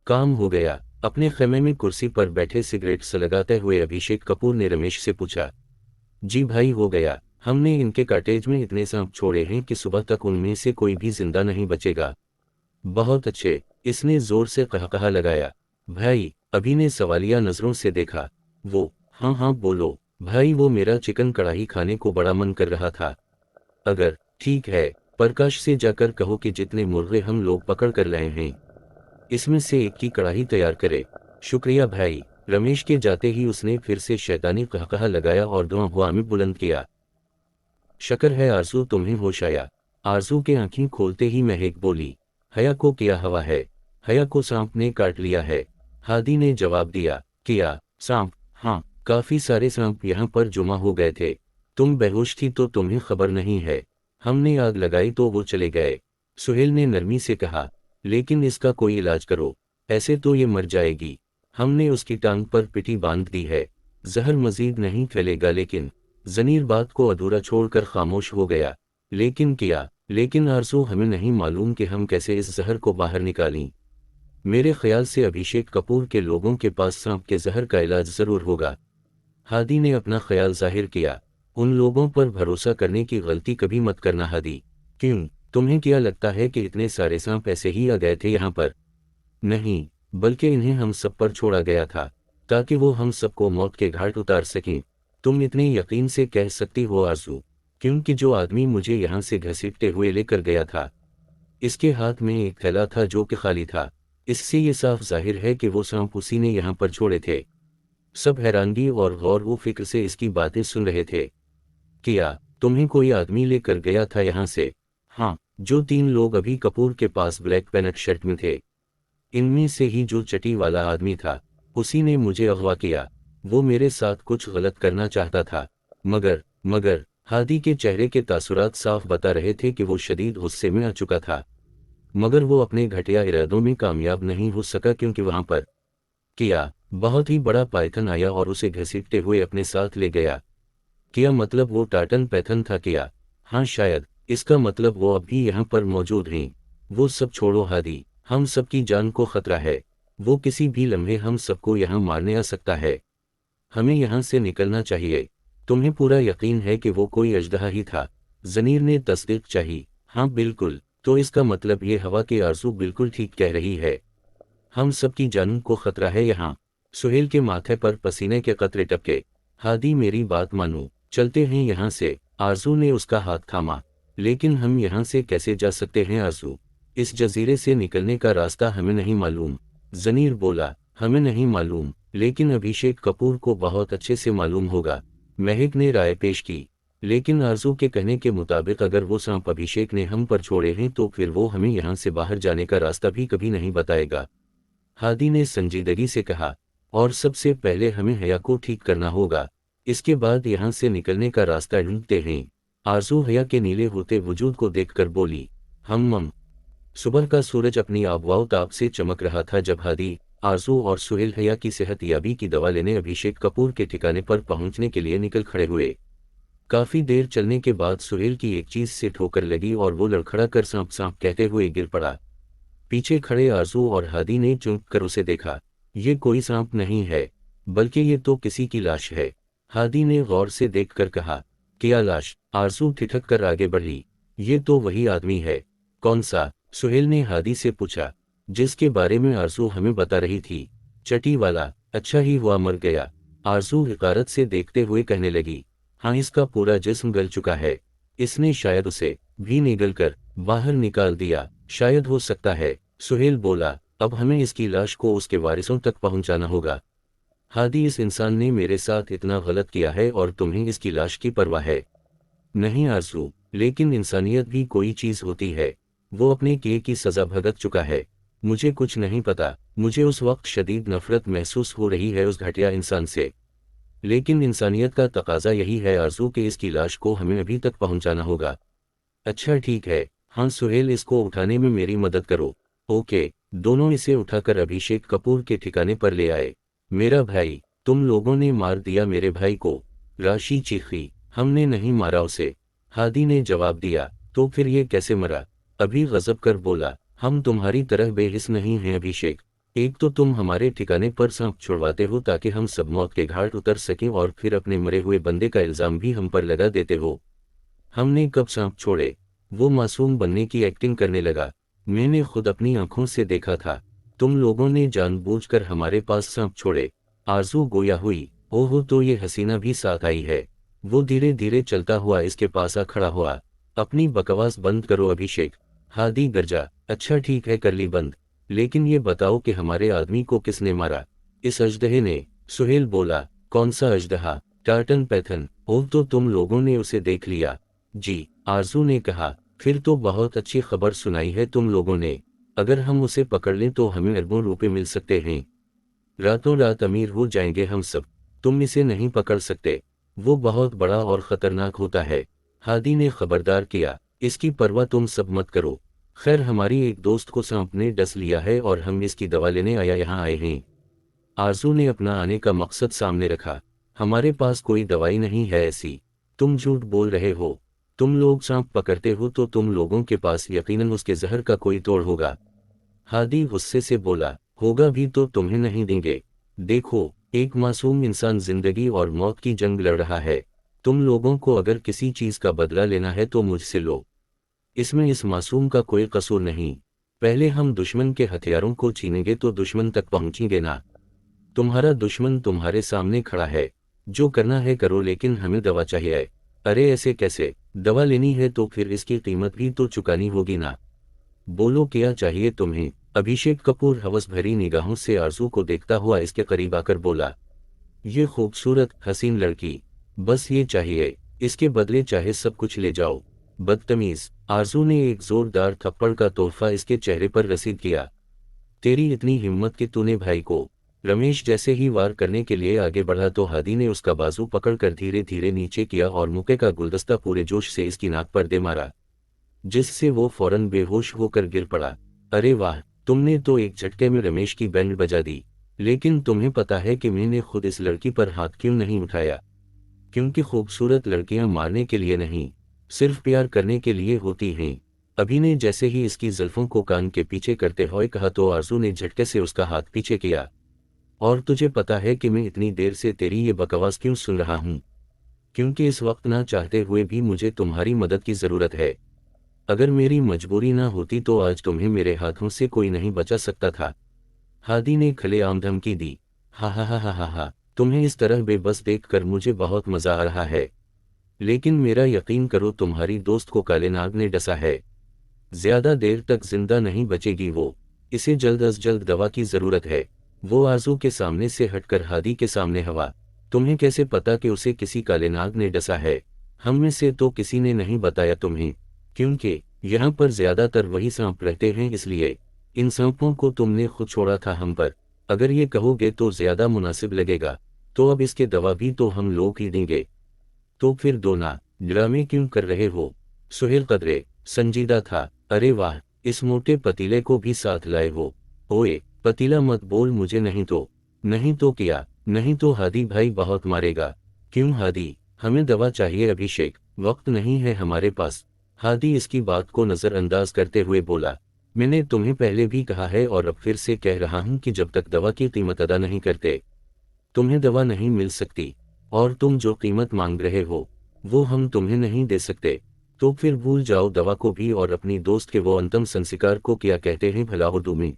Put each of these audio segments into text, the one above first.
काम हो गया। अपने खेमे में कुर्सी पर बैठे सिगरेट सलगाते हुए अभिषेक कपूर ने रमेश से पूछा। जी भाई, हो गया। हमने इनके कॉटेज में इतने सांप छोड़े हैं कि सुबह तक उनमें से कोई भी जिंदा नहीं बचेगा। बहुत अच्छे, इसने जोर से कहकहा लगाया। भाई, अभी ने सवालिया नजरों से देखा। वो, हाँ हाँ बोलो भाई, वो मेरा चिकन कढ़ाई खाने को बड़ा मन कर रहा था। अगर ठीक है, प्रकाश से जाकर कहो कि जितने मुर्गे हम लोग पकड़ कर लाए हैं इसमें से एक की कढ़ाई तैयार करे। शुक्रिया भाई। रमेश के जाते ही उसने फिर से शैतानी कहकहा लगाया और धुआं हुआ में बुलंद किया। शक्र है आरजू तुम्हें होश आया। आरजू के आंखें खोलते ही महक बोली। हया को क्या हवा है? हया को सांप ने काट लिया है। हादी ने जवाब दिया। क्या सांप? हाँ, काफी सारे सांप यहाँ पर जुमा हो गए थे। तुम बेहोश थी तो तुम्हें खबर नहीं है। हमने आग लगाई तो वो चले गए। सुहेल ने नरमी से कहा। लेकिन इसका कोई इलाज करो, ऐसे तो ये मर जाएगी। हमने उसकी टांग पर पिटी बांध दी है, जहर मजीद नहीं फैलेगा। लेकिन जनीर बात को अधूरा छोड़कर खामोश हो गया। लेकिन आरजू, हमें नहीं मालूम कि हम कैसे इस जहर को बाहर निकालें। मेरे ख्याल से अभिषेक कपूर के लोगों के पास सांप के जहर का इलाज जरूर होगा। हादी ने अपना ख्याल जाहिर किया। उन लोगों पर भरोसा करने की गलती कभी मत करना हादी। क्यों, तुम्हें क्या लगता है कि इतने सारे सांप ऐसे ही आ गए थे यहाँ पर? नहीं, बल्कि इन्हें हम सब पर छोड़ा गया था, ताकि वो हम सबको मौत के घाट उतार सकें। तुम इतने यकीन से कह सकती हो आरजू, क्योंकि जो आदमी मुझे यहाँ से घसीटते हुए लेकर गया था, इसके हाथ में एक थैला था जो कि खाली था। इससे ये साफ जाहिर है कि वो सांप उसी ने यहाँ पर छोड़े थे। सब हैरानगी और गौर व फिक्र से इसकी बातें सुन रहे थे। क्या तुम्हें कोई आदमी लेकर गया था यहाँ से? हाँ, जो 3 लोग अभी कपूर के पास ब्लैक पैनट शर्ट में थे, इनमें से ही जो चटी वाला आदमी था, उसी ने मुझे अगवा किया। वो मेरे साथ कुछ गलत करना चाहता था, मगर हादी के चेहरे के तासुरात साफ बता रहे थे कि वो शदीद गुस्से में आ चुका था। मगर वो अपने घटिया इरादों में कामयाब नहीं हो सका, क्योंकि वहां पर किया बहुत ही बड़ा पाइथन आया और उसे घसीटते हुए अपने साथ ले गया। क्या मतलब वो टाटन पैथन था क्या? हाँ शायद, इसका मतलब वो अब भी यहाँ पर मौजूद हैं। वो सब छोड़ो हादी, हम सबकी जान को खतरा है। वो किसी भी लम्हे हम सबको यहाँ मारने आ सकता है। हमें यहाँ से निकलना चाहिए। तुम्हें पूरा यकीन है कि वो कोई अजदहा ही था? जनीर ने तस्दीक चाही। हाँ बिल्कुल, तो इसका मतलब ये हवा की आरजू बिल्कुल ठीक कह रही है। हम सबकी जान को खतरा है यहाँ। सुहेल के माथे पर पसीने के कतरे टपके। हादी मेरी बात मानो, चलते हैं यहाँ से। आरजू ने उसका हाथ थामा। लेकिन हम यहाँ से कैसे जा सकते हैं आरजू? इस जजीरे से निकलने का रास्ता हमें नहीं मालूम। जनीर बोला। हमें नहीं मालूम, लेकिन अभिषेक कपूर को बहुत अच्छे से मालूम होगा। महक ने राय पेश की। लेकिन आरजू के कहने के मुताबिक अगर वो सांप अभिषेक ने हम पर छोड़े हैं तो फिर वो हमें यहाँ से बाहर जाने का रास्ता भी कभी नहीं बताएगा। हादी ने संजीदगी से कहा। और सबसे पहले हमें हया को ठीक करना होगा, इसके बाद यहाँ से निकलने का रास्ता ढूंढते हैं। आरजू हया के नीले होते वजूद को देखकर बोली। हम सुबह का सूरज अपनी आबवाओ ताप से चमक रहा था जब हादी, आरजू और सुहेल हया की सेहतयाबी की दवा लेने अभिषेक कपूर के ठिकाने पर पहुंचने के लिए निकल खड़े हुए। काफी देर चलने के बाद सुहेल की एक चीज से ठोकर लगी और वो लड़खड़ा कर सांप सांप कहते हुए गिर पड़ा। पीछे खड़े आरजू और हादी ने चौंक कर उसे देखा। ये कोई सांप नहीं है, बल्कि ये तो किसी की लाश है। हादी ने गौर से देखकर कहा। क्या लाश? आरजू ठिठक कर आगे बढ़ी। ये तो वही आदमी है। कौन सा? सुहेल ने हादी से पूछा, जिसके बारे में आरजू हमें बता रही थी। चटी वाला। अच्छा ही हुआ मर गया। आरजू हिकारत से देखते हुए कहने लगी। हाँ, इसका पूरा जिस्म गल चुका है। इसने शायद उसे भी निगल कर बाहर निकाल दिया। शायद, हो सकता है। सुहेल बोला। अब हमें इसकी लाश को उसके वारिसों तक पहुंचाना होगा। हादी, इस इंसान ने मेरे साथ इतना गलत किया है और तुम्हें इसकी लाश की परवाह है? नहीं आरजू, लेकिन इंसानियत भी कोई चीज होती है। वो अपने किए की सजा भुगत चुका है। मुझे कुछ नहीं पता। मुझे उस वक्त शदीद नफरत महसूस हो रही है उस घटिया इंसान से। लेकिन इंसानियत का तकाजा यही है आरजू कि इसकी लाश को हमें अभी तक पहुंचाना होगा। अच्छा ठीक है। हाँ सुहेल, इसको उठाने में मेरी मदद करो। ओके। दोनों इसे उठाकर अभिषेक कपूर के ठिकाने पर ले आए। मेरा भाई, तुम लोगों ने मार दिया मेरे भाई को। राशि चीखी। हमने नहीं मारा उसे। हादी ने जवाब दिया। तो फिर ये कैसे मरा? अभी गजब कर बोला। हम तुम्हारी तरह बेहिस नहीं हैं अभिषेक। एक तो तुम हमारे ठिकाने पर सांप छुड़वाते हो ताकि हम सब मौत के घाट उतर सकें, और फिर अपने मरे हुए बंदे का इल्ज़ाम भी हम पर लगा देते हो। हमने कब सांप छोड़े? वो मासूम बनने की एक्टिंग करने लगा। मैंने खुद अपनी आंखों से देखा था। तुम लोगों ने जानबूझकर हमारे पास सांप छोड़े। आरजू गोया हुई। ओहो, तो ये हसीना भी साथ आई है। वो धीरे धीरे चलता हुआ इसके पास आ खड़ा हुआ। अपनी बकवास बंद करो अभिषेक। हादी गरजा। अच्छा ठीक है, कर ली बंद। लेकिन ये बताओ कि हमारे आदमी को किसने मारा? इस अजदहे ने। सुहेल बोला। कौन सा अजदहा? Tartan Python. ओह, तो तुम लोगों ने उसे देख लिया? जी, आरजू ने कहा। फिर तो बहुत अच्छी खबर सुनाई है तुम लोगों ने। अगर हम उसे पकड़ लें तो हमें अरबों रुपए मिल सकते हैं। रातों रात अमीर हो जाएंगे हम सब। तुम इसे नहीं पकड़ सकते। वो बहुत बड़ा और खतरनाक होता है। हादी ने खबरदार किया। इसकी परवाह तुम सब मत करो। खैर, हमारी एक दोस्त को सांप ने डस लिया है और हम इसकी दवा लेने यहाँ आए हैं। आरजू ने अपना आने का मकसद सामने रखा। हमारे पास कोई दवाई नहीं है ऐसी। तुम झूठ बोल रहे हो। तुम लोग सांप पकड़ते हो तो तुम लोगों के पास यकीनन उसके जहर का कोई तोड़ होगा। हादी गुस्से से बोला। होगा भी तो तुम्हें नहीं देंगे। देखो, एक मासूम इंसान जिंदगी और मौत की जंग लड़ रहा है। तुम लोगों को अगर किसी चीज का बदला लेना है तो मुझसे लो। इसमें इस मासूम का कोई कसूर नहीं। पहले हम दुश्मन के हथियारों को छीनेंगे तो दुश्मन तक पहुंचेंगे ना। तुम्हारा दुश्मन तुम्हारे सामने खड़ा है। जो करना है करो, लेकिन हमें दवा चाहिए। अरे ऐसे कैसे? दवा लेनी है तो फिर इसकी कीमत भी तो चुकानी होगी ना। बोलो, क्या चाहिए तुम्हें? अभिषेक कपूर हवस भरी निगाहों से आरजू को देखता हुआ इसके करीब आकर बोला। ये खूबसूरत हसीन लड़की, बस ये चाहिए। इसके बदले चाहे सब कुछ ले जाओ। बदतमीज। आरजू ने एक जोरदार थप्पड़ का तोहफा इसके चेहरे पर रसीद किया। तेरी इतनी हिम्मत कि तूने भाई को? रमेश जैसे ही वार करने के लिए आगे बढ़ा तो हादी ने उसका बाजू पकड़कर धीरे धीरे नीचे किया और मुक्के का गुलदस्ता पूरे जोश से इसकी नाक पर दे मारा, जिससे वो फौरन बेहोश होकर गिर पड़ा। अरे वाह, तुमने तो एक झटके में रमेश की बैंड बजा दी। लेकिन तुम्हें पता है कि मैंने खुद इस लड़की पर हाथ क्यों नहीं उठाया? क्योंकि खूबसूरत लड़कियां मारने के लिए नहीं, सिर्फ प्यार करने के लिए होती हैं। अभी ने जैसे ही इसकी जुल्फों को कान के पीछे करते हुए कहा तो आरजू ने झटके से उसका हाथ पीछे किया। और तुझे पता है कि मैं इतनी देर से तेरी ये बकवास क्यों सुन रहा हूँ? क्योंकि इस वक्त ना चाहते हुए भी मुझे तुम्हारी मदद की जरूरत है। अगर मेरी मजबूरी ना होती तो आज तुम्हें मेरे हाथों से कोई नहीं बचा सकता था। हादी ने खुलेआम धमकी दी। हा हा हा हा हा हा, तुम्हें इस तरह बेबस देखकर मुझे बहुत मजा आ रहा है। लेकिन मेरा यकीन करो, तुम्हारी दोस्त को काले नाग ने डसा है। ज्यादा देर तक जिंदा नहीं बचेगी वो। इसे जल्द अज जल्द दवा की जरूरत है। वो आरजू के सामने से हटकर हादी के सामने हवा। तुम्हें कैसे पता कि उसे किसी काले नाग ने डसा है? हम में से तो किसी ने नहीं बताया तुम्हें, क्योंकि यहाँ पर ज्यादातर वही सांप रहते हैं, इसलिए इन सांपों को तुमने खुद छोड़ा था हम पर। अगर ये कहोगे तो ज्यादा मुनासिब लगेगा। तो अब इसके दवा भी तो हम लोग ही देंगे। तो फिर दो ना, ड्रामे क्यों कर रहे हो? सुहेल कदरे संजीदा था। अरे वाह, इस मोटे पतीले को भी साथ लाए हो। ओए पतीला मत बोल मुझे, नहीं तो क्या? नहीं तो हादी भाई बहुत मारेगा। क्यों हादी? हमें दवा चाहिए अभिषेक, वक्त नहीं है हमारे पास। हादी इसकी बात को नजरअंदाज करते हुए बोला। मैंने तुम्हें पहले भी कहा है और अब फिर से कह रहा हूं कि जब तक दवा की कीमत अदा नहीं करते तुम्हें दवा नहीं मिल सकती। और तुम जो कीमत मांग रहे हो वो हम तुम्हें नहीं दे सकते। तो फिर भूल जाओ दवा को भी और अपनी दोस्त के वो अंतिम संस्कार को। क्या कहते हैं भला उर्दू में?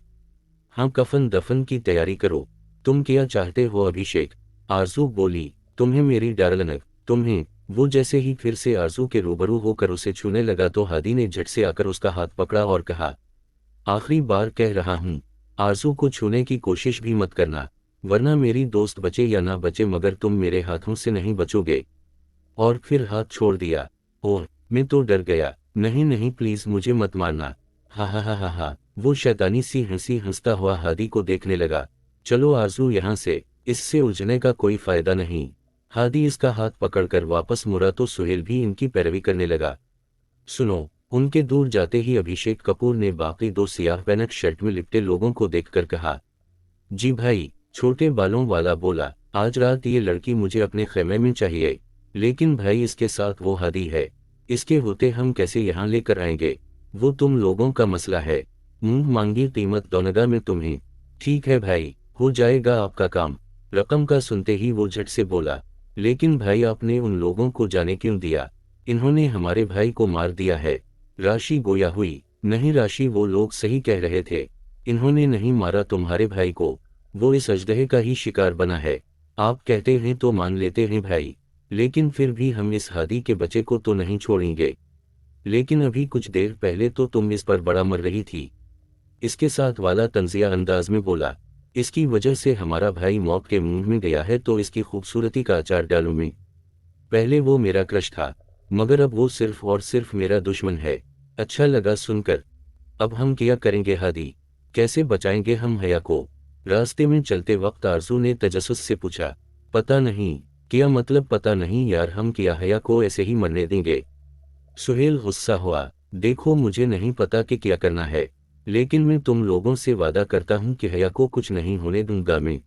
हाँ, कफन दफन की तैयारी करो। तुम क्या चाहते हो अभिषेक? आरजू बोली। तुम्हें मेरी डार्लिंग, तुम्हें। वो जैसे ही फिर से आरजू के रूबरू होकर उसे छूने लगा तो हादी ने झट से आकर उसका हाथ पकड़ा और कहा, आखिरी बार कह रहा हूं, आरजू को छूने की कोशिश भी मत करना, वरना मेरी दोस्त बचे या ना बचे मगर तुम मेरे हाथों से नहीं बचोगे। और फिर हाथ छोड़ दिया। ओह, मैं तो डर गया। नहीं नहीं प्लीज मुझे मत मारना। हा हा हा हा हा। वो शैतानी सी हंसी हंसता हुआ हादी को देखने लगा। चलो आरजू यहाँ से, इससे उलझने का कोई फायदा नहीं। हादी इसका हाथ पकड़कर वापस मुड़ा तो सुहेल भी इनकी पैरवी करने लगा। सुनो, उनके दूर जाते ही अभिषेक कपूर ने बाकी दो सियाह पैनट शर्ट में लिपटे लोगों को देखकर कहा, जी भाई। छोटे बालों वाला बोला, आज रात ये लड़की मुझे अपने खेमे में चाहिए। लेकिन भाई इसके साथ वो हादी है, इसके होते हम कैसे यहाँ लेकर आएंगे? वो तुम लोगों का मसला है। मुंह मांगी कीमत दोनगा में तुम्हें। ठीक है भाई, हो जाएगा आपका काम। रकम का सुनते ही वो झट से बोला, लेकिन भाई आपने उन लोगों को जाने क्यों दिया? इन्होंने हमारे भाई को मार दिया है। राशि गोया हुई। नहीं राशि, वो लोग सही कह रहे थे। इन्होंने नहीं मारा तुम्हारे भाई को, वो इस अजदहे का ही शिकार बना है। आप कहते हैं तो मान लेते हैं भाई, लेकिन फिर भी हम इस हादी के बच्चे को तो नहीं छोड़ेंगे। लेकिन अभी कुछ देर पहले तो तुम इस पर बड़ा मर रही थी। इसके साथ वाला तंजिया अंदाज में बोला, इसकी वजह से हमारा भाई मौत के मुंह में गया है तो इसकी खूबसूरती का अचार डालूं मैं। पहले वो मेरा क्रश था, मगर अब वो सिर्फ और सिर्फ मेरा दुश्मन है। अच्छा लगा सुनकर। अब हम क्या करेंगे हादी? कैसे बचाएंगे हम हया को? रास्ते में चलते वक्त आरजू ने तजस्सुस से पूछा। पता नहीं। क्या मतलब पता नहीं यार, हम क्या हया को ऐसे ही मरने देंगे? सुहेल गुस्सा हुआ। देखो मुझे नहीं पता कि क्या करना है, लेकिन मैं तुम लोगों से वादा करता हूं कि हया को कुछ नहीं होने दूंगा मैं।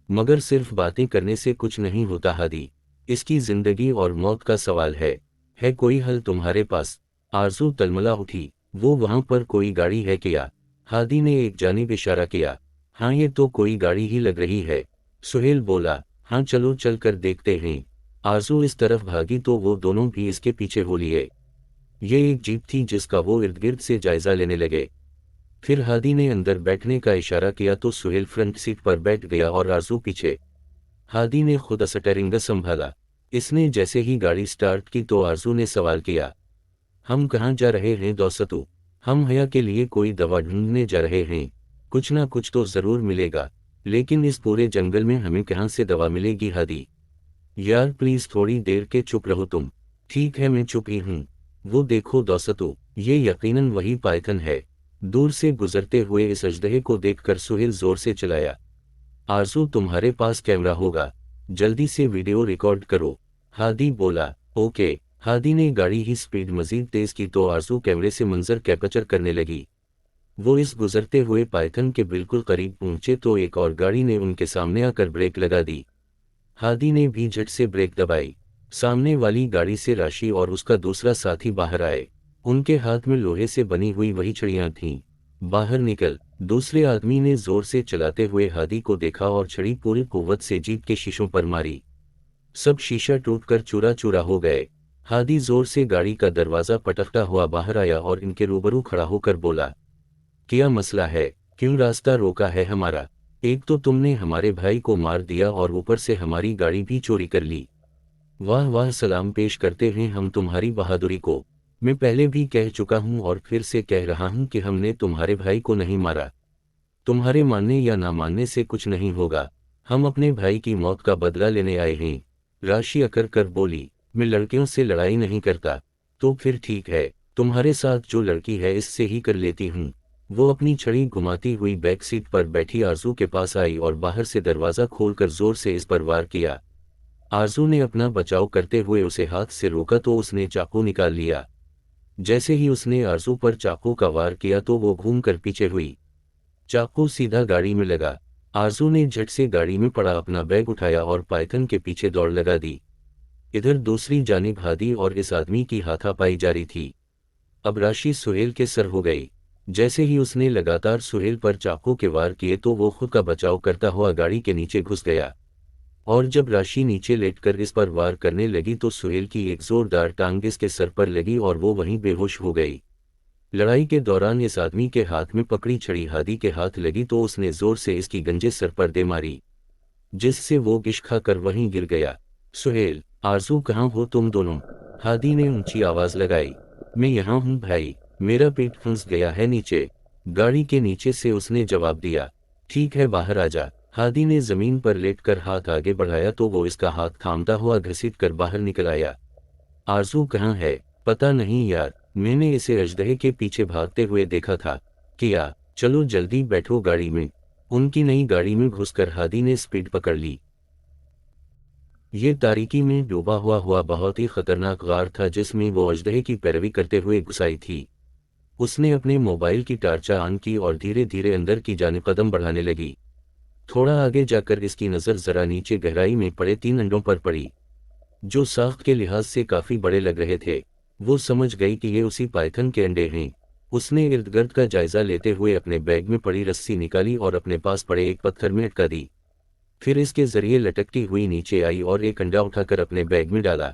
मगर सिर्फ बातें करने से कुछ नहीं होता हादी, इसकी जिंदगी और मौत का सवाल है कोई हल तुम्हारे पास? आरजू तलमला उठी। वो वहां पर कोई गाड़ी है क्या? हादी ने एक जानिब इशारा किया। हाँ ये तो कोई गाड़ी ही लग रही है। सुहेल बोला, हाँ चलो चल कर देखते हैं। आरजू इस तरफ भागी तो वो दोनों भी इसके पीछे हो लिए। ये एक जीप थी जिसका वो इर्द गिर्द से जायजा लेने लगे। फिर हादी ने अंदर बैठने का इशारा किया तो सुहेल फ्रंट सीट पर बैठ गया और आरजू पीछे। हादी ने खुद स्टीयरिंग संभाला। इसने जैसे ही गाड़ी स्टार्ट की तो आरजू ने सवाल किया, हम कहाँ जा रहे हैं दोस्तों? हम हया के लिए कोई दवा ढूंढने जा रहे हैं। कुछ ना कुछ तो जरूर मिलेगा, लेकिन इस पूरे जंगल में हमें कहाँ से दवा मिलेगी हादी? यार प्लीज थोड़ी देर के चुप रहो तुम। ठीक है मैं चुप ही हूँ। वो देखो दोस्तों, ये यकीनन वही पाइथन है। दूर से गुजरते हुए इस अजदहे को देखकर सुहेल जोर से चलाया। आरजू तुम्हारे पास कैमरा होगा, जल्दी से वीडियो रिकॉर्ड करो। हादी बोला, ओके। हादी ने गाड़ी ही स्पीड मजीद तेज की तो आरजू कैमरे से मंजर कैप्चर करने लगी। वो इस गुजरते हुए पाइथन के बिल्कुल करीब पहुंचे तो एक और गाड़ी ने उनके सामने आकर ब्रेक लगा दी। हादी ने भी झट से ब्रेक दबाई। सामने वाली गाड़ी से राशि और उसका दूसरा साथी बाहर आए। उनके हाथ में लोहे से बनी हुई वही छड़ियां थीं। बाहर निकल। दूसरे आदमी ने जोर से चलाते हुए हादी को देखा और छड़ी पूरी कुव्वत से जीप के शीशों पर मारी। सब शीशा टूटकर चूरा चूरा हो गए। हादी जोर से गाड़ी का दरवाजा पटकता हुआ बाहर आया और इनके रूबरू खड़ा होकर बोला, क्या मसला है? क्यों रास्ता रोका है हमारा? एक तो तुमने हमारे भाई को मार दिया और ऊपर से हमारी गाड़ी भी चोरी कर ली। वाह वाह, सलाम पेश करते हैं हम तुम्हारी बहादुरी को। मैं पहले भी कह चुका हूं और फिर से कह रहा हूं कि हमने तुम्हारे भाई को नहीं मारा। तुम्हारे मानने या ना मानने से कुछ नहीं होगा। हम अपने भाई की मौत का बदला लेने आए हैं। राशि अकर कर बोली, मैं लड़कियों से लड़ाई नहीं करता। तो फिर ठीक है, तुम्हारे साथ जो लड़की है इससे ही कर लेती हूँ। वो अपनी छड़ी घुमाती हुई बैक सीट पर बैठी आरजू के पास आई और बाहर से दरवाजा खोलकर जोर से इस पर वार किया। आरजू ने अपना बचाव करते हुए उसे हाथ से रोका तो उसने चाकू निकाल लिया। जैसे ही उसने आरजू पर चाकू का वार किया तो वो घूमकर पीछे हुई। चाकू सीधा गाड़ी में लगा। आरजू ने झट से गाड़ी में पड़ा अपना बैग उठाया और पाइथन के पीछे दौड़ लगा दी। इधर दूसरी जानिब हादी और इस आदमी की हाथापाई जारी थी। अब राशि सुहेल के सर हो गई। जैसे ही उसने लगातार सुहेल पर चाकू के वार किए तो वो खुद का बचाव करता हुआ गाड़ी के नीचे घुस गया। और जब राशि नीचे लेटकर इस पर वार करने लगी तो सुहेल की एक जोरदार टांग इसके सर पर लगी और वो वहीं बेहोश हो गई। लड़ाई के दौरान इस आदमी के हाथ में पकड़ी छड़ी हादी के हाथ लगी तो उसने जोर से इसकी गंजे सर पर दे मारी, जिससे वो गिश खाकर वहीं गिर गया। सुहेल, आरजू कहाँ हो तुम दोनों? हादी ने ऊंची आवाज लगाई। मैं यहाँ हूँ भाई, मेरा पेट फंस गया है नीचे। गाड़ी के नीचे से उसने जवाब दिया। ठीक है बाहर आजा। हादी ने जमीन पर लेटकर हाथ आगे बढ़ाया तो वो इसका हाथ थामता हुआ घसीट कर बाहर निकल आया। आरजू कहाँ है? पता नहीं यार, मैंने इसे अजदहे के पीछे भागते हुए देखा था। क्या? चलो जल्दी बैठो गाड़ी में। उनकी नई गाड़ी में घुसकर हादी ने स्पीड पकड़ ली। ये तारीकी में डूबा हुआ बहुत ही खतरनाक गार था जिसमें वो अजदहे की पैरवी करते हुए घुस आई थी। उसने अपने मोबाइल की टार्चा ऑन की और धीरे धीरे अंदर की जानिब कदम बढ़ाने लगी। थोड़ा आगे जाकर इसकी नज़र जरा नीचे गहराई में पड़े 3 अंडों पर पड़ी, जो साख्त के लिहाज से काफी बड़े लग रहे थे। वो समझ गई कि ये उसी पाइथन के अंडे हैं। उसने इर्द गिर्द का जायजा लेते हुए अपने बैग में पड़ी रस्सी निकाली और अपने पास पड़े एक पत्थर में अटका दी। फिर इसके जरिए लटकती हुई नीचे आई और एक अंडा उठाकर अपने बैग में डाला।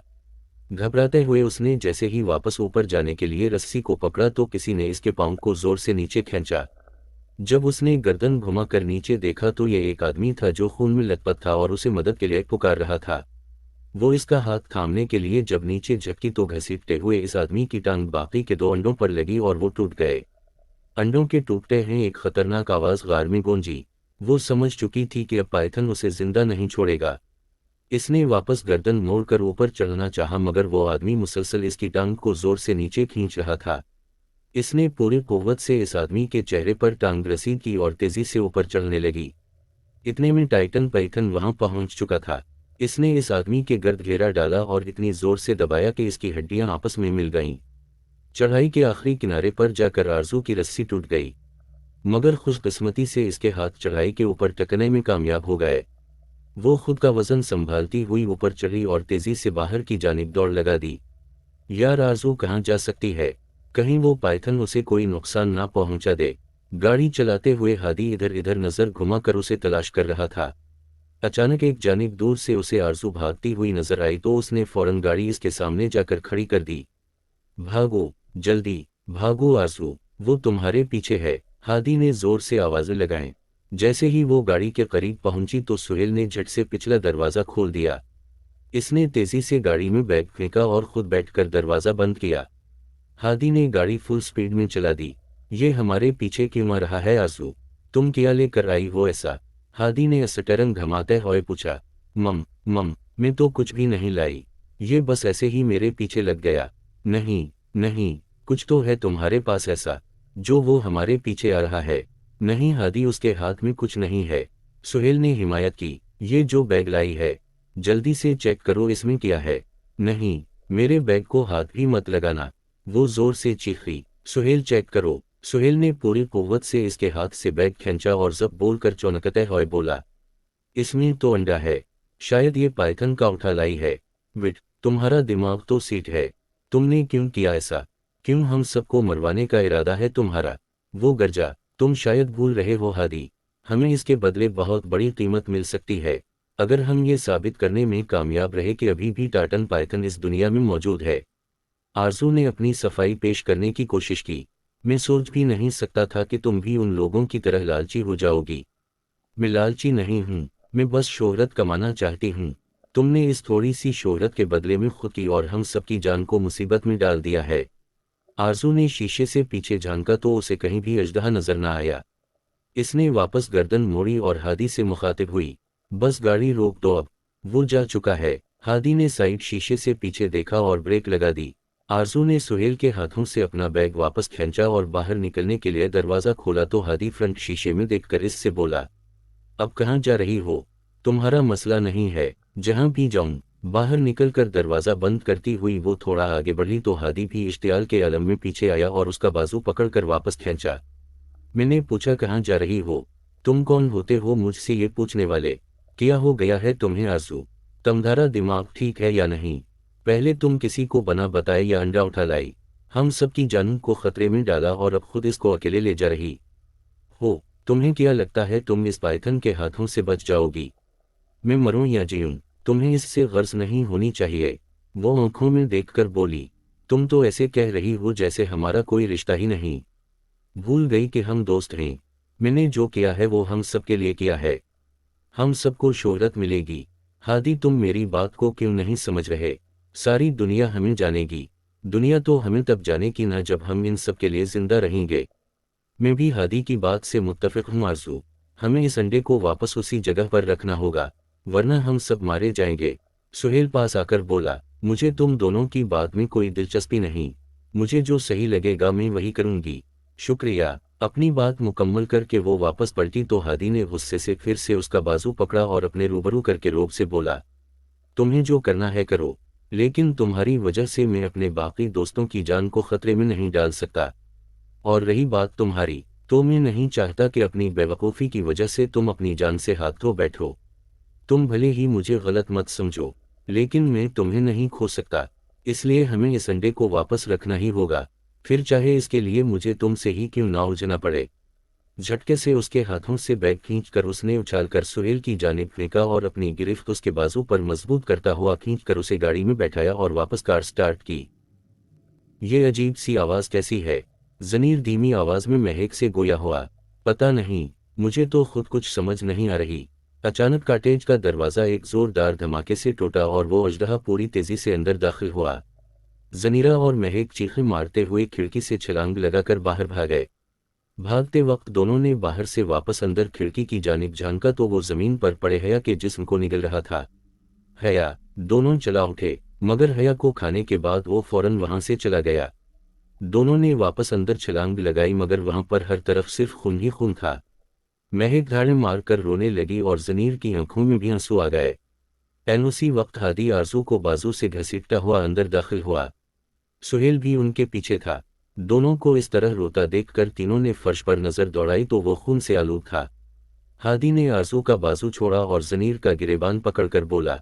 घबराते हुए उसने जैसे ही वापस ऊपर जाने के लिए रस्सी को पकड़ा तो किसी ने इसके पांव को जोर से नीचे खींचा। जब उसने गर्दन घुमाकर नीचे देखा तो यह एक आदमी था जो खून में लथपथ था और उसे मदद के लिए पुकार रहा था। वो इसका हाथ थामने के लिए जब नीचे झपकी तो घसीटते हुए इस आदमी की टांग बाकी के 2 अंडों पर लगी और वो टूट गए। अंडों के टूटते ही एक खतरनाक आवाज गार में गूंजी। वो समझ चुकी थी कि अब पाइथन उसे जिंदा नहीं छोड़ेगा। इसने वापस गर्दन मोड़कर ऊपर चढ़ना चाहा मगर वो आदमी मुसलसल इसकी टांग को जोर से नीचे खींच रहा था। इसने पूरी कुव्वत से इस आदमी के चेहरे पर टांग रसीद की और तेजी से ऊपर चढ़ने लगी। इतने में टाइटन पाइथन वहां पहुंच चुका था। इसने इस आदमी के गर्द घेरा डाला और इतनी जोर से दबाया कि इसकी हड्डियां आपस में मिल गईं। चढ़ाई के आखिरी किनारे पर जाकर आरजू की रस्सी टूट गई, मगर खुशकिस्मती से इसके हाथ चढ़ाई के ऊपर टकने में कामयाब हो गए। वो खुद का वजन संभालती हुई ऊपर चढ़ी और तेजी से बाहर की जानिब दौड़ लगा दी। यार आरजू कहाँ जा सकती है, कहीं वो पाइथन उसे कोई नुकसान ना पहुंचा दे। गाड़ी चलाते हुए हादी इधर इधर नजर घुमाकर उसे तलाश कर रहा था। अचानक एक जानिब दूर से उसे आरजू भागती हुई नजर आई तो उसने फौरन गाड़ी इसके सामने जाकर खड़ी कर दी। भागो, जल्दी भागो आरजू, वो तुम्हारे पीछे है, हादी ने जोर से आवाजें लगाएं। जैसे ही वो गाड़ी के करीब पहुंची तो सुहेल ने झट से पिछला दरवाजा खोल दिया। इसने तेजी से गाड़ी में बैग फेंका और खुद बैठकर दरवाजा बंद किया। हादी ने गाड़ी फुल स्पीड में चला दी। ये हमारे पीछे क्यों आ रहा है आरजू, तुम क्या लेकर आई हो ऐसा? हादी ने असटरंग घमाते हुए पूछा। मम मैं तो कुछ भी नहीं लाई, ये बस ऐसे ही मेरे पीछे लग गया। नहीं नहीं, कुछ तो है तुम्हारे पास ऐसा जो वो हमारे पीछे आ रहा है। नहीं हादी, उसके हाथ में कुछ नहीं है। सुहेल ने हिमायत की। ये जो बैग लाई है जल्दी से चेक करो इसमें क्या है। नहीं, मेरे बैग को हाथ भी मत लगाना, वो जोर से चीखी। सुहेल चेक करो। सुहेल ने पूरी कुव्वत से इसके हाथ से बैग खींचा और जब बोलकर चौंकते हुए बोला, इसमें तो अंडा है, शायद ये पाइथन का उठा लाई है। विट, तुम्हारा दिमाग तो सीट है, तुमने क्यों किया ऐसा? क्यों हम सबको मरवाने का इरादा है तुम्हारा? वो गरजा। तुम शायद भूल रहे हो हादी, हमें इसके बदले बहुत बड़ी कीमत मिल सकती है अगर हम ये साबित करने में कामयाब रहे कि अभी भी टाइटन पाइथन इस दुनिया में मौजूद है। आरजू ने अपनी सफाई पेश करने की कोशिश की। मैं सोच भी नहीं सकता था कि तुम भी उन लोगों की तरह लालची हो जाओगी। मैं लालची नहीं हूँ, मैं बस शोहरत कमाना चाहती हूँ। तुमने इस थोड़ी सी शोहरत के बदले में खुद की और हम सबकी जान को मुसीबत में डाल दिया है। आरजू ने शीशे से पीछे झांका तो उसे कहीं भी अजदहा नजर न आया। इसने वापस गर्दन मोड़ी और हादी से मुखातिब हुई। बस गाड़ी रोक दो अब, वो जा चुका है। हादी ने साइड शीशे से पीछे देखा और ब्रेक लगा दी। आरजू ने सुहेल के हाथों से अपना बैग वापस खींचा और बाहर निकलने के लिए दरवाजा खोला तो हादी फ्रंट शीशे में देखकर इससे बोला, अब कहाँ जा रही हो? तुम्हारा मसला नहीं है, जहाँ भी जाऊं। बाहर निकलकर दरवाजा बंद करती हुई वो थोड़ा आगे बढ़ी तो हादी भी इश्तियाल के आलम में पीछे आया और उसका बाजू पकड़कर वापस खींचा। मैंने पूछा कहाँ जा रही हो? तुम कौन होते हो मुझसे ये पूछने वाले? क्या हो गया है तुम्हें आरजू? तुम्हारा दिमाग ठीक है या नहीं? पहले तुम किसी को बना बताए या अंडा उठा लाई, हम सबकी जान को खतरे में डाला और अब खुद इसको अकेले ले जा रही हो। तुम्हें क्या लगता है तुम इस पाइथन के हाथों से बच जाओगी? मैं मरूं या जीऊं, तुम्हें इससे गर्ज नहीं होनी चाहिए। वो आंखों में देखकर बोली, तुम तो ऐसे कह रही हो जैसे हमारा कोई रिश्ता ही नहीं। भूल गई कि हम दोस्त हैं। मैंने जो किया है वो हम सबके लिए किया है, हम सबको शोहरत मिलेगी। हादी, तुम मेरी बात को क्यों नहीं समझ रहे? सारी दुनिया हमें जानेगी। दुनिया तो हमें तब जानेगी ना जब हम इन सब के लिए जिंदा रहेंगे। मैं भी हादी की बात से मुत्तफिक हूँ आरजू, हमें इस अंडे को वापस उसी जगह पर रखना होगा वरना हम सब मारे जाएंगे। सुहेल पास आकर बोला, मुझे तुम दोनों की बात में कोई दिलचस्पी नहीं, मुझे जो सही लगेगा मैं वही करूंगी। शुक्रिया। अपनी बात मुकम्मल करके वो वापस पलटी तो हादी ने गुस्से से फिर से उसका बाजू पकड़ा और अपने रूबरू करके रोब से बोला, तुम्हें जो करना है करो, लेकिन तुम्हारी वजह से मैं अपने बाकी दोस्तों की जान को खतरे में नहीं डाल सकता। और रही बात तुम्हारी, तो मैं नहीं चाहता कि अपनी बेवकूफ़ी की वजह से तुम अपनी जान से हाथ धो बैठो। तुम भले ही मुझे गलत मत समझो, लेकिन मैं तुम्हें नहीं खो सकता, इसलिए हमें इस अंडे को वापस रखना ही होगा। फिर चाहे इसके लिए मुझे तुमसे ही क्यों ना उलझना पड़े। झटके से उसके हाथों से बैग खींचकर उसने उछालकर सुहेल की जानिब फेंका और अपनी गिरफ्त उसके बाजू पर मजबूत करता हुआ खींचकर उसे गाड़ी में बैठाया और वापस कार स्टार्ट की। ये अजीब सी आवाज़ कैसी है? ज़नीर धीमी आवाज़ में महक से गोया हुआ। पता नहीं, मुझे तो खुद कुछ समझ नहीं आ रही। अचानक कॉटेज का दरवाज़ा एक ज़ोरदार धमाके से टूटा और वो अजदहा पूरी तेज़ी से अंदर दाखिल हुआ। ज़नीरा और महक चीखें मारते हुए खिड़की से छलांग लगाकर बाहर भागे। भागते वक्त दोनों ने बाहर से वापस अंदर खिड़की की जानिब झांका तो वो ज़मीन पर पड़े हया के जिस्म को निगल रहा था। हया, दोनों चला उठे, मगर हया को खाने के बाद वो फौरन वहां से चला गया। दोनों ने वापस अंदर छलांग लगाई मगर वहां पर हर तरफ सिर्फ खून ही खून था। महक धाड़े मारकर रोने लगी और ज़नीर की आंखों में भी आंसू आ गए। उसी वक्त हादी आरजू को बाजू से घसीटता हुआ अंदर दाखिल हुआ। सुहेल भी उनके पीछे था। दोनों को इस तरह रोता देखकर तीनों ने फर्श पर नजर दौड़ाई तो वो खून से आलूद था। हादी ने आरजू का बाजू छोड़ा और ज़नीर का गिरेबान पकड़कर बोला,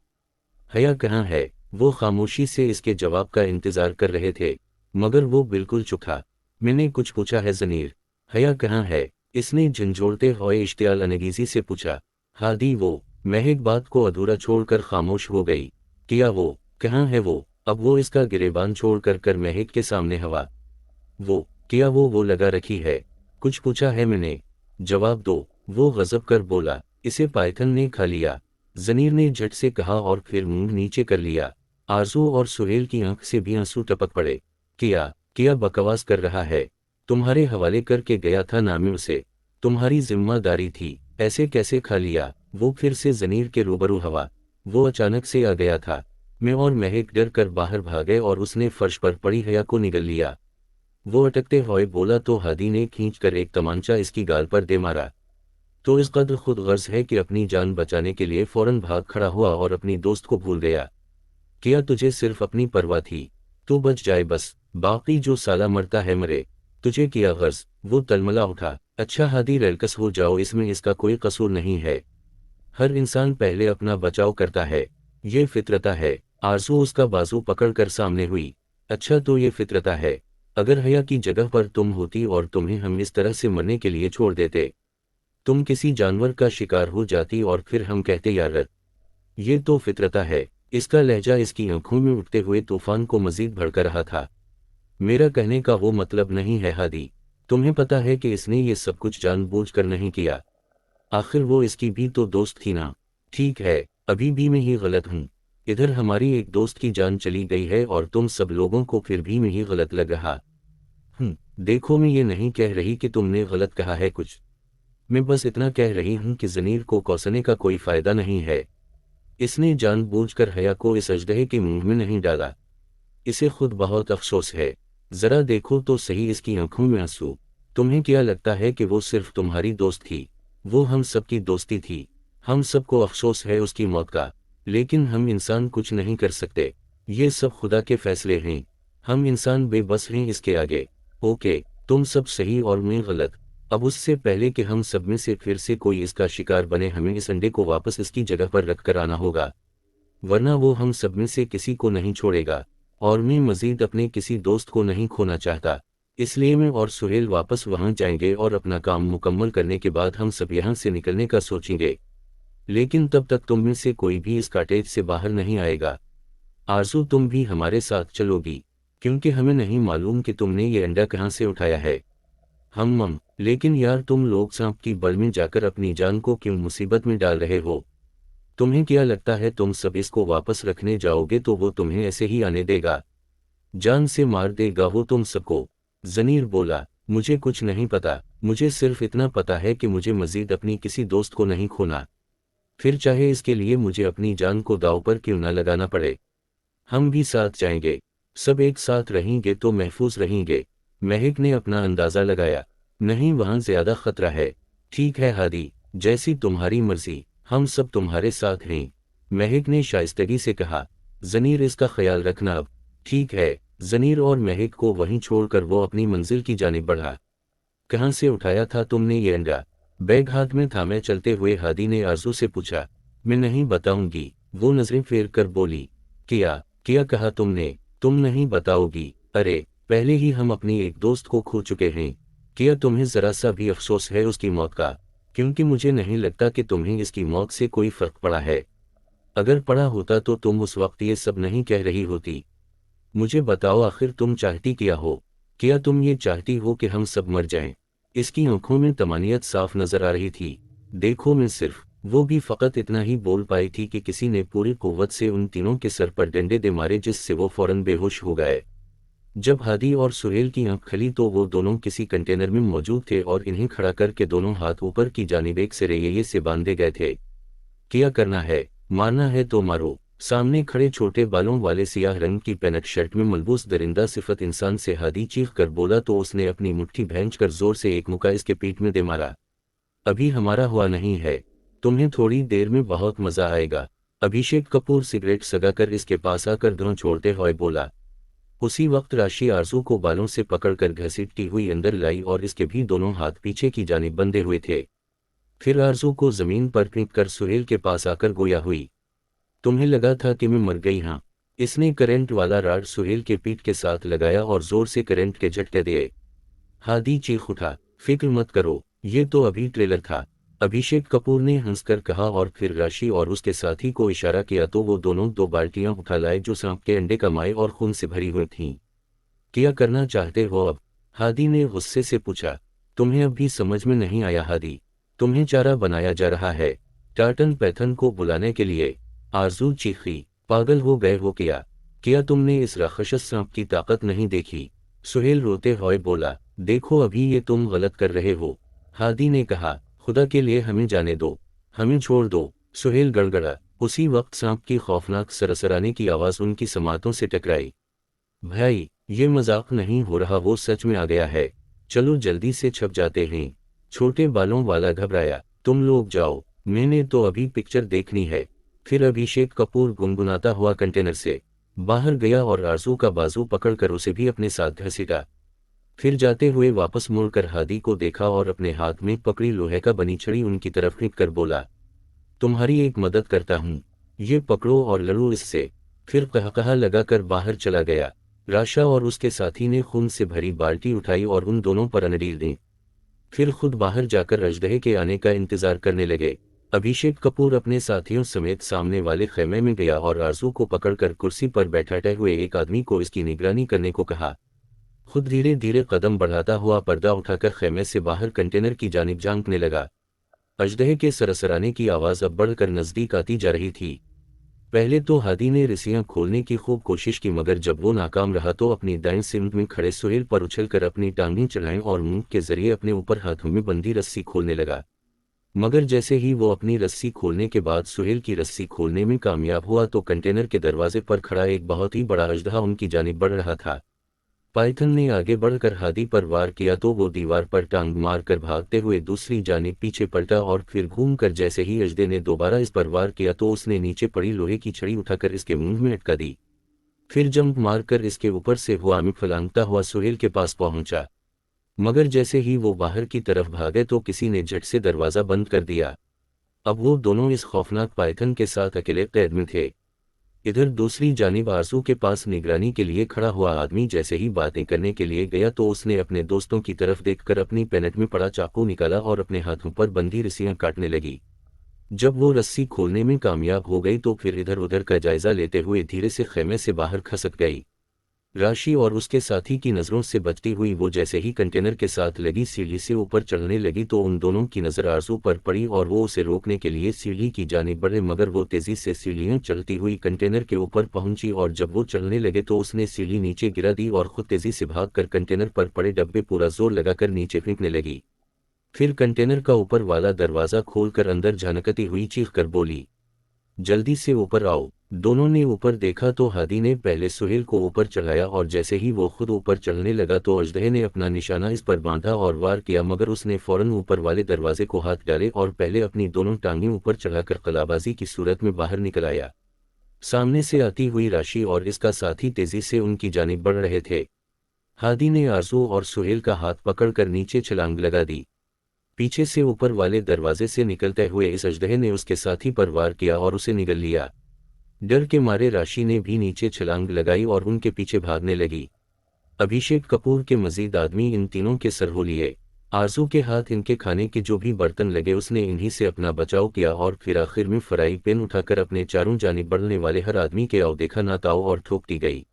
हया कहाँ है? वो खामोशी से इसके जवाब का इंतजार कर रहे थे, मगर वो बिल्कुल चुप था। मैंने कुछ पूछा है ज़नीर? हया कहाँ है? इसने झंझोड़ते हुए इश्तियाल अनगीजी से पूछा। हादी वो। महक बात को अधूरा छोड़कर खामोश हो गई। क्या वो? कहाँ है वो? अब वो इसका गिरेबान छोड़कर कर महक के सामने हवा। वो क्या वो लगा रखी है? कुछ पूछा है मैंने? जवाब दो। वो गजब कर बोला। इसे पाइथन ने खा लिया। ज़नीर ने झट से कहा और फिर मुंह नीचे कर लिया। आरजू और सुहेल की आंख से भी आंसू टपक पड़े। क्या बकवास कर रहा है? तुम्हारे हवाले करके गया था ना मैं उसे। तुम्हारी जिम्मेदारी थी, ऐसे कैसे खा लिया? वो फिर से ज़नीर के रूबरू हवा। वो अचानक से आ गया था। मैं और महक डर कर बाहर भागे और उसने फर्श पर पड़ी हया को निगल लिया। वो अटकते हुए बोला तो हादी ने खींचकर एक तमांचा इसकी गाल पर दे मारा। तो इस कदर खुद गर्ज है कि अपनी जान बचाने के लिए फौरन भाग खड़ा हुआ और अपनी दोस्त को भूल गया। क्या तुझे सिर्फ अपनी परवाह थी? तू बच जाए बस, बाकी जो साला मरता है मरे। तुझे किया गर्ज? वो तलमला उठा। अच्छा हादी रेलकस हो जाओ, इसमें इसका कोई कसूर नहीं है। हर इंसान पहले अपना बचाव करता है, ये फितरता है। आरजू उसका बाजू पकड़कर सामने हुई। अच्छा तो ये फितरता है। अगर हया की जगह पर तुम होती और तुम्हें हम इस तरह से मरने के लिए छोड़ देते, तुम किसी जानवर का शिकार हो जाती और फिर हम कहते यार ये तो फितरता है। इसका लहजा इसकी आंखों में उठते हुए तूफान को मजीद भड़का रहा था। मेरा कहने का वो मतलब नहीं है हादी। तुम्हें पता है कि इसने ये सब कुछ जानबूझकर नहीं किया। आखिर वो इसकी भी तो दोस्त थी ना। ठीक है, अभी भी मैं ही गलत हूँ। इधर हमारी एक दोस्त की जान चली गई है और तुम सब लोगों को फिर भी मैं ही गलत लग रहा। देखो मैं ये नहीं कह रही कि तुमने गलत कहा है कुछ। मैं बस इतना कह रही हूं कि ज़नीर को कोसने का कोई फायदा नहीं है। इसने जानबूझकर हया को इस अजदहे के मुंह में नहीं डाला। इसे खुद बहुत अफसोस है। जरा देखो तो सही इसकी आंखों में आंसू। तुम्हें क्या लगता है कि वो सिर्फ तुम्हारी दोस्त थी? वो हम सबकी दोस्ती थी। हम सबको अफसोस है उसकी मौत का, लेकिन हम इंसान कुछ नहीं कर सकते। ये सब खुदा के फैसले हैं। हम इंसान बेबस हैं इसके आगे। ओके, तुम सब सही और मैं गलत। अब उससे पहले कि हम सब में से फिर से कोई इसका शिकार बने, हमें इस अंडे को वापस इसकी जगह पर रख कर आना होगा, वरना वो हम सब में से किसी को नहीं छोड़ेगा। और मैं मजीद अपने किसी दोस्त को नहीं खोना चाहता। इसलिए मैं और सुहेल वापस वहां जाएंगे और अपना काम मुकम्मल करने के बाद हम सब यहाँ से निकलने का सोचेंगे। लेकिन तब तक तुम में से कोई भी इस कॉटेज से बाहर नहीं आएगा। आरजू तुम भी हमारे साथ चलोगी, क्योंकि हमें नहीं मालूम कि तुमने ये अंडा कहाँ से उठाया है। लेकिन यार तुम लोग सांप की बल में जाकर अपनी जान को क्यों मुसीबत में डाल रहे हो? तुम्हें क्या लगता है तुम सब इसको वापस रखने जाओगे तो वो तुम्हें ऐसे ही आने देगा? जान से मार देगा वो तुम सबको। ज़नीर बोला, मुझे कुछ नहीं पता। मुझे सिर्फ इतना पता है कि मुझे मजीद अपनी किसी दोस्त को नहीं खोना, फिर चाहे इसके लिए मुझे अपनी जान को दांव पर क्यों ना लगाना पड़े। हम भी साथ जाएंगे, सब एक साथ रहेंगे तो महफूज रहेंगे। महक ने अपना अंदाज़ा लगाया। नहीं, वहाँ ज़्यादा खतरा है। ठीक है हादी, जैसी तुम्हारी मर्जी, हम सब तुम्हारे साथ हैं, महक ने शाइस्तगी से कहा। ज़नीर इसका ख्याल रखना अब। ठीक है। ज़नीर और महक को वहीं छोड़कर वो अपनी मंजिल की जानिब बढ़ा। कहाँ से उठाया था तुमने ये अंडा? बैग हाथ में थामे चलते हुए हादी ने आरजू से पूछा। मैं नहीं बताऊंगी, वो नजरें फेर कर बोली। क्या कहा तुमने? तुम नहीं बताओगी? अरे पहले ही हम अपनी एक दोस्त को खो चुके हैं। क्या तुम्हें जरा सा भी अफसोस है उसकी मौत का? क्योंकि मुझे नहीं लगता कि तुम्हें इसकी मौत से कोई फर्क पड़ा है। अगर पड़ा होता तो तुम उस वक्त ये सब नहीं कह रही होती। मुझे बताओ, आखिर तुम चाहती क्या हो? क्या तुम ये चाहती हो कि हम सब मर जाएं? इसकी आंखों में तमानियत साफ नजर आ रही थी। देखो, मैं सिर्फ वो भी फकत इतना ही बोल पाई थी कि किसी ने पूरी कुव्वत से उन तीनों के सर पर डंडे दे मारे, जिससे वो फौरन बेहोश हो गए। जब हादी और सुहेल की आंख खुली तो वो दोनों किसी कंटेनर में मौजूद थे और इन्हें खड़ा करके दोनों हाथ ऊपर की जानिब एक सिरे से बांधे गए थे। क्या करना है? मारना है तो मारो। सामने खड़े छोटे बालों वाले सियाह रंग की पैनट शर्ट में मलबूस दरिंदा सिफत इंसान से हादी चीख कर बोला तो उसने अपनी मुट्ठी भैंच कर जोर से एक मुक्का इसके पीठ में दे मारा। अभी हमारा हुआ नहीं है, तुम्हें थोड़ी देर में बहुत मजा आएगा। अभिषेक कपूर सिगरेट सगाकर इसके पास आकर धुआं छोड़ते हुए बोला। उसी वक्त राशि आरजू को बालों से पकड़कर घसीटती हुई अंदर लाई और इसके भी दोनों हाथ पीछे की जानिब बंधे हुए थे। फिर आरजू को जमीन पर फेंक कर सुहेल के पास आकर गोया हुई। तुम्हें लगा था कि मैं मर गई? हाँ। इसने करंट वाला राड सुहेल के पीठ के साथ लगाया और जोर से करंट के झटके दिए। हादी चीख उठा। फिक्र मत करो, ये तो अभी ट्रेलर था, अभिषेक कपूर ने हंसकर कहा और फिर राशि और उसके साथी को इशारा किया तो वो दोनों दो बाल्टियां उठा लाए जो सांप के अंडे का माए और खून से भरी हुई थीं। क्या करना चाहते हो अब? हादी ने गुस्से से पूछा। तुम्हें अब भी समझ में नहीं आया हादी? तुम्हें चारा बनाया जा रहा है टार्टन पैथन को बुलाने के लिए। आरजू चीखी। पागल हो गए हो क्या तुमने इस राक्षस सांप की ताकत नहीं देखी? सुहेल रोते हुए बोला। देखो, अभी ये तुम गलत कर रहे हो, हादी ने कहा। खुदा के लिए हमें जाने दो, हमें छोड़ दो। सुहेल गड़गड़ा। उसी वक्त सांप की खौफनाक सरसराने की आवाज उनकी समातों से टकराई। भाई, ये मजाक नहीं हो रहा, वो सच में आ गया है। चलो जल्दी से छप जाते हैं। छोटे बालों वाला घबराया। तुम लोग जाओ, मैंने तो अभी पिक्चर देखनी है। फिर अभिषेक कपूर गुनगुनाता हुआ कंटेनर से बाहर गया और आरजू का बाजू पकड़कर उसे भी अपने साथ घसीटा। फिर जाते हुए वापस मुड़कर हादी को देखा और अपने हाथ में पकड़ी लोहे का बनी छड़ी उनकी तरफ खींच कर बोला। तुम्हारी एक मदद करता हूँ, ये पकड़ो और लड़ो इससे। फिर कहकहा लगाकर बाहर चला गया। राशा और उसके साथी ने खून से भरी बाल्टी उठाई और उन दोनों पर अनडील दी। फिर खुद बाहर जाकर अजदहे के आने का इंतजार करने लगे। अभिषेक कपूर अपने साथियों समेत सामने वाले खेमे में गया और आरजू को पकड़कर कुर्सी पर बैठाते हुए एक आदमी को इसकी निगरानी करने को कहा। खुद धीरे धीरे कदम बढ़ाता हुआ पर्दा उठाकर खेमे से बाहर कंटेनर की जानिब झांकने लगा। अजदहे के सरसराने की आवाज अब बढ़कर नजदीक आती जा रही थी। पहले तो हादी ने रस्सियां खोलने की खूब कोशिश की, मगर जब वो नाकाम रहा तो अपनी दाएं सिमत में खड़े सुहेल पर उछलकर अपनी टांगें चढ़ाएं और मुंह के जरिए अपने ऊपर हाथों में बंधी रस्सी खोलने लगा। मगर जैसे ही वो अपनी रस्सी खोलने के बाद सुहेल की रस्सी खोलने में कामयाब हुआ तो कंटेनर के दरवाजे पर खड़ा एक बहुत ही बड़ा अजदहा उनकी जानिब बढ़ रहा था। पाइथन ने आगे बढ़कर हादी पर वार किया तो वो दीवार पर टांग मारकर भागते हुए दूसरी जानिब पीछे पलटा और फिर घूमकर जैसे ही अजदे ने दोबारा इस पर वार किया तो उसने नीचे पड़ी लोहे की छड़ी उठाकर इसके मुंह में अटका दी। फिर जंप मारकर इसके ऊपर से हुआ में फलांगता हुआ सुहेल के पास पहुंचा। मगर जैसे ही वो बाहर की तरफ भागे तो किसी ने झट से दरवाजा बंद कर दिया। अब वो दोनों इस खौफनाक पाइथन के साथ अकेले कैद में थे। इधर दूसरी जानिब आरजू के पास निगरानी के लिए खड़ा हुआ आदमी जैसे ही बातें करने के लिए गया तो उसने अपने दोस्तों की तरफ देखकर अपनी पैनेट में पड़ा चाकू निकाला और अपने हाथों पर बंधी रस्सियां काटने लगी। जब वो रस्सी खोलने में कामयाब हो गई तो फिर इधर उधर का जायजा लेते हुए धीरे से खेमे से बाहर खसक गई। राशि और उसके साथी की नज़रों से बचती हुई वो जैसे ही कंटेनर के साथ लगी सीढ़ी से ऊपर चढ़ने लगी तो उन दोनों की नज़र आरजू पर पड़ी और वो उसे रोकने के लिए सीढ़ी की जानिब बढ़े, मगर वो तेज़ी से सीढ़ियां चढ़ती हुई कंटेनर के ऊपर पहुंची और जब वो चढ़ने लगे तो उसने सीढ़ी नीचे गिरा दी और खुद तेज़ी से भागकर कंटेनर पर पड़े डब्बे पूरा जोर लगाकर नीचे फेंकने लगी। फिर कंटेनर का ऊपर वाला दरवाज़ा खोलकर अंदर झानकती हुई चीख कर बोली, जल्दी से ऊपर आओ। दोनों ने ऊपर देखा तो हादी ने पहले सुहेल को ऊपर चढ़ाया और जैसे ही वो खुद ऊपर चढ़ने लगा तो अजदहे ने अपना निशाना इस पर बांधा और वार किया, मगर उसने फौरन ऊपर वाले दरवाजे को हाथ डाले और पहले अपनी दोनों टांगें ऊपर चढ़ाकर कलाबाजी की सूरत में बाहर निकल आया। सामने से आती हुई राशि और इसका साथी तेजी से उनकी जानिब बढ़ रहे थे। हादी ने आरजू और सुहेल का हाथ पकड़कर नीचे छलांग लगा दी। पीछे से ऊपर वाले दरवाजे से निकलते हुए इस अजदहे ने उसके साथी पर वार किया और उसे निगल लिया। डर के मारे राशि ने भी नीचे छलांग लगाई और उनके पीछे भागने लगी। अभिषेक कपूर के मजीद आदमी इन तीनों के सर हो लिए। आरजू के हाथ इनके खाने के जो भी बर्तन लगे उसने इन्हीं से अपना बचाव किया और फिर आखिर में फ्राई पैन उठाकर अपने चारों जानिब बढ़ने वाले हर आदमी के आओ देखा ना ताओ और ठोक दी गई।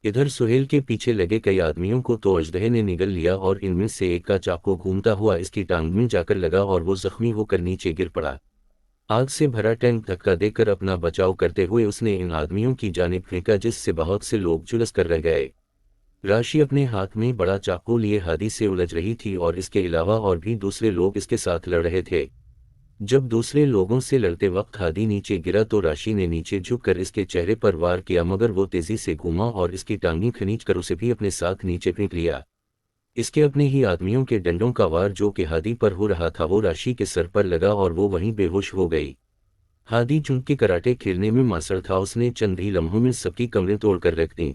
इधर सुहेल के पीछे लगे कई आदमियों को तो अजदहे ने निगल लिया और इनमें से एक का चाकू घूमता हुआ इसकी टांग में जाकर लगा और वो जख्मी होकर नीचे गिर पड़ा। आग से भरा टैंक धक्का देकर अपना बचाव करते हुए उसने इन आदमियों की जानिब फेंका जिससे बहुत से लोग झुलस कर रह गए। राशि अपने हाथ में बड़ा चाकू लिए हादी से उलझ रही थी और इसके अलावा और भी दूसरे लोग इसके साथ लड़ रहे थे। जब दूसरे लोगों से लड़ते वक्त हादी नीचे गिरा तो राशि ने नीचे झुककर इसके चेहरे पर वार किया मगर वो तेजी से घूमा और इसकी टांगें खींचकर उसे भी अपने साथ नीचे फेंक लिया। इसके अपने ही आदमियों के डंडों का वार जो कि हादी पर हो रहा था वो राशि के सर पर लगा और वो वहीं बेहोश हो गई। हादी चूंकि कराटे खेलने में मास्टर था उसने चंद ही लम्हों में सबकी कमरें तोड़कर रख दी।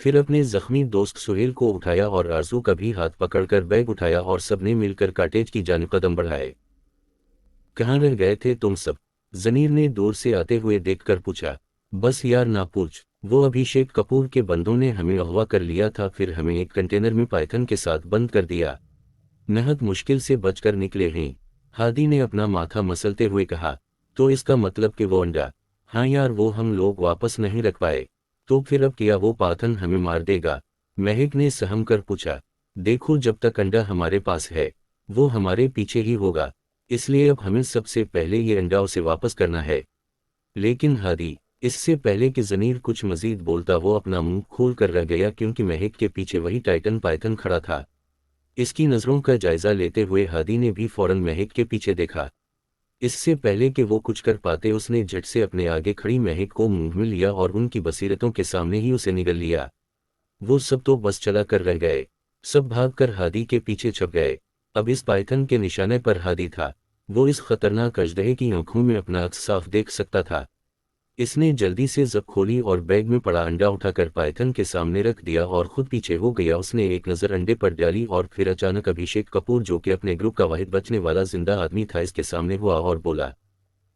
फिर अपने जख्मी दोस्त सुहेल को उठाया और आरजू का भी हाथ पकड़कर बैग उठाया और सबने मिलकर कॉटेज की जानिब कदम बढ़ाए। कहाँ रह गए थे तुम सब? जनीर ने दूर से आते हुए देखकर पूछा। बस यार ना पूछ, वो अभिषेक कपूर के बंदों ने हमें अगवा कर लिया था, फिर हमें एक कंटेनर में पाइथन के साथ बंद कर दिया। नहत मुश्किल से बचकर निकले हैं। हादी ने अपना माथा मसलते हुए कहा। तो इसका मतलब कि वो अंडा? हाँ यार वो हम लोग वापस नहीं रख पाए। तो फिर अब क्या वो पाइथन हमें मार देगा? महक ने सहम कर पूछा। देखो जब तक अंडा हमारे पास है वो हमारे पीछे ही होगा, इसलिए अब हमें सबसे पहले ये अंडा उसे वापस करना है। लेकिन हादी, इससे पहले कि जनीर कुछ मजीद बोलता वो अपना मुंह खोल कर रह गया क्योंकि महक के पीछे वही टाइटन पाइथन खड़ा था। इसकी नज़रों का जायजा लेते हुए हादी ने भी फौरन महक के पीछे देखा। इससे पहले कि वो कुछ कर पाते उसने झट से अपने आगे खड़ी महक को मुंह में लिया और उनकी बसीरतों के सामने ही उसे निगल लिया। वो सब तो बस चला कर रह गए। सब भागकर हादी के पीछे छप गए। अब इस पाइथन के निशाने पर हादी था। वो इस खतरनाक अजदहे की आंखों में अपना अक्स साफ देख सकता था। इसने जल्दी से जब खोली और बैग में पड़ा अंडा उठाकर पाइथन के सामने रख दिया और खुद पीछे हो गया। उसने एक नज़र अंडे पर डाली और फिर अचानक अभिषेक कपूर जो कि अपने ग्रुप का वाहिद बचने वाला जिंदा आदमी था इसके सामने हुआ और बोला,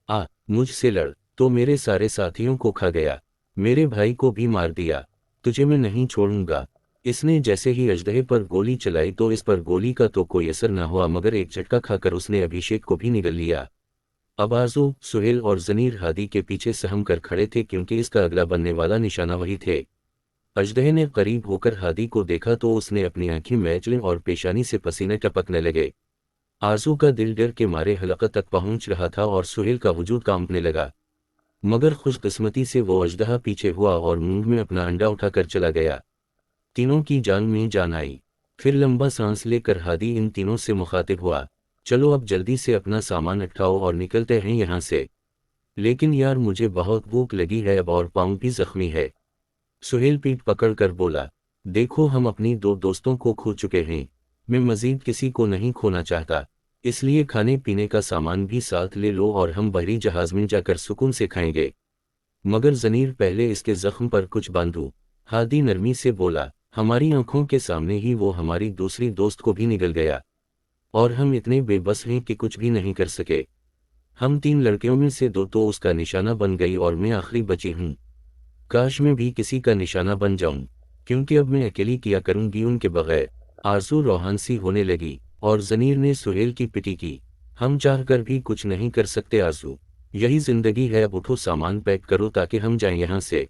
आ मुझसे लड़। तो मेरे सारे साथियों को खा गया, मेरे भाई को भी मार दिया, तुझे मैं नहीं छोड़ूंगा। इसने जैसे ही अजदहे पर गोली चलाई तो इस पर गोली का तो कोई असर न हुआ मगर एक झटका खाकर उसने अभिषेक को भी निगल लिया। अब आरजू, सुहेल और जनीर हादी के पीछे सहम कर खड़े थे क्योंकि इसका अगला बनने वाला निशाना वही थे। अजदहे ने करीब होकर हादी को देखा तो उसने अपनी आंखें मैच लीं और पेशानी से पसीने टपकने लगे। आरजू का दिल डर के मारे हलकत तक पहुंच रहा था और सुहेल का वजूद कांपने लगा। मगर खुशकिस्मती से वो अजदहा पीछे हुआ और मुंह में अपना अंडा उठाकर चला गया। तीनों की जान में जान आई। फिर लंबा सांस लेकर हादी इन तीनों से मुखातिब हुआ, चलो अब जल्दी से अपना सामान उठाओ और निकलते हैं यहाँ से। लेकिन यार मुझे बहुत भूख लगी है अब और पाँव भी जख्मी है। सुहेल पीठ पकड़कर बोला, देखो हम अपनी दो दोस्तों को खो चुके हैं, मैं मजीद किसी को नहीं खोना चाहता, इसलिए खाने पीने का सामान भी साथ ले लो और हम बहरी जहाज में जाकर सुकून से खाएंगे। मगर जनीर पहले इसके जख्म पर कुछ बांधो। हादी नरमी से बोला, हमारी आंखों के सामने ही वो हमारी दूसरी दोस्त को भी निगल गया और हम इतने बेबस हैं कि कुछ भी नहीं कर सके। हम तीन लड़कियों में से दो तो उसका निशाना बन गई और मैं आखिरी बची हूँ। काश मैं भी किसी का निशाना बन जाऊं, क्योंकि अब मैं अकेली किया करूंगी उनके बगैर। आरजू रोहान सी होने लगी और जनीर ने सुहेल की पिटी की। हम चाहकर भी कुछ नहीं कर सकते आरजू, यही जिंदगी है, अब उठो सामान पैक करो ताकि हम जाएं यहाँ से।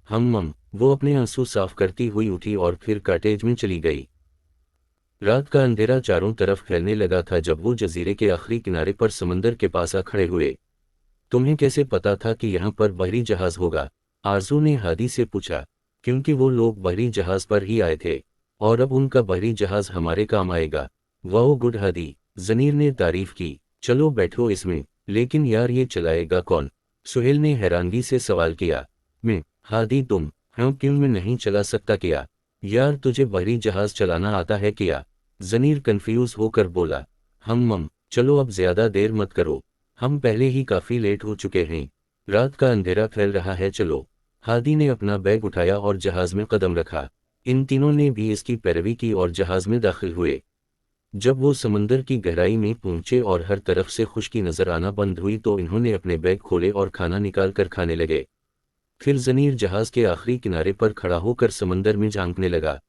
हम वो अपने आंसू साफ करती हुई उठी और फिर कॉटेज में चली गई। रात का अंधेरा चारों तरफ फैलने लगा था जब वो जजीरे के आखिरी किनारे पर समंदर के पास आ खड़े हुए। तुम्हें कैसे पता था कि यहाँ पर बहरी जहाज होगा? आरजू ने हादी से पूछा। क्योंकि वो लोग बहरी जहाज पर ही आए थे और अब उनका बहरी जहाज हमारे काम आएगा। वाह गुड हादी, जनीर ने तारीफ की। चलो बैठो इसमें। लेकिन यार ये चलाएगा कौन? सुहेल ने हैरानगी से सवाल किया। मैं। हादी तुम? हाँ क्यों मैं नहीं चला सकता क्या? यार तुझे बहरी जहाज चलाना आता है क्या? जनीर कंफ्यूज होकर बोला। हम चलो अब ज्यादा देर मत करो, हम पहले ही काफी लेट हो चुके हैं, रात का अंधेरा फैल रहा है, चलो। हादी ने अपना बैग उठाया और जहाज में कदम रखा। इन तीनों ने भी इसकी पैरवी की और जहाज में दाखिल हुए। जब वो समंदर की गहराई में पहुंचे और हर तरफ से खुश्की नजर आना बंद हुई तो इन्होंने अपने बैग खोले और खाना निकाल कर खाने लगे। फिर जनीर जहाज के आखिरी किनारे पर खड़ा होकर समंदर में झांकने लगा।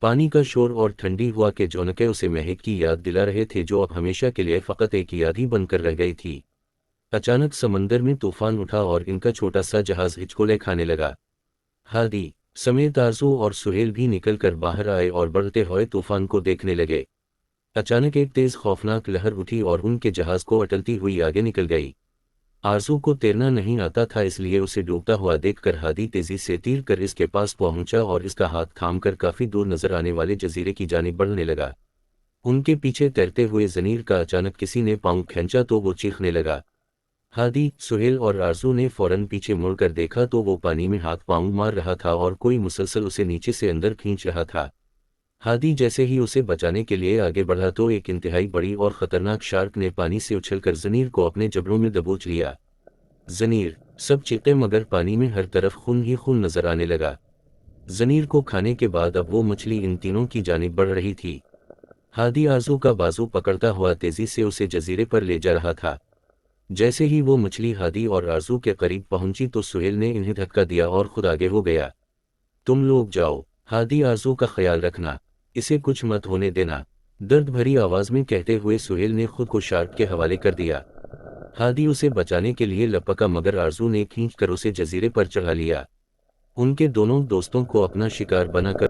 पानी का शोर और ठंडी हवा के झोंके उसे महक की याद दिला रहे थे, जो अब हमेशा के लिए फ़कत एक याद ही बनकर रह गई थी। अचानक समंदर में तूफान उठा और इनका छोटा सा जहाज हिचकोले खाने लगा। हादी समेत आरजू और सुहेल भी निकलकर बाहर आए और बढ़ते हुए तूफान को देखने लगे। अचानक एक तेज खौफनाक लहर उठी और उनके जहाज को अटलती हुई आगे निकल गई। आरजू को तैरना नहीं आता था, इसलिए उसे डूबता हुआ देखकर हादी तेजी से तीर कर इसके पास पहुंचा और इसका हाथ थामकर काफी दूर नजर आने वाले जजीरे की जानिब बढ़ने लगा। उनके पीछे तैरते हुए जनीर का अचानक किसी ने पांव खींचा तो वो चीखने लगा। हादी, सुहेल और आरजू ने फौरन पीछे मुड़कर देखा तो वो पानी में हाथ पांव मार रहा था और कोई मुसलसल उसे नीचे से अंदर खींच रहा था। हादी जैसे ही उसे बचाने के लिए आगे बढ़ा तो एक इंतहाई बड़ी और खतरनाक शार्क ने पानी से उछलकर जनीर को अपने जबड़ों में दबोच लिया। जनीर, सब चीखे मगर पानी में हर तरफ खून ही खून नजर आने लगा। जनीर को खाने के बाद अब वो मछली इन तीनों की जानिब बढ़ रही थी। हादी आरजू का बाजू पकड़ता हुआ तेजी से उसे जजीरे पर ले जा रहा था। जैसे ही वो मछली हादी और आरजू के करीब पहुंची तो सुहेल ने इन्हें धक्का दिया और खुद आगे हो गया। तुम लोग जाओ, हादी आरजू का ख्याल रखना, इसे कुछ मत होने देना, दर्द भरी आवाज में कहते हुए सुहेल ने खुद को शार्क के हवाले कर दिया। हादी उसे बचाने के लिए लपका मगर आरजू ने खींचकर उसे जजीरे पर चढ़ा लिया। उनके दोनों दोस्तों को अपना शिकार बनाकर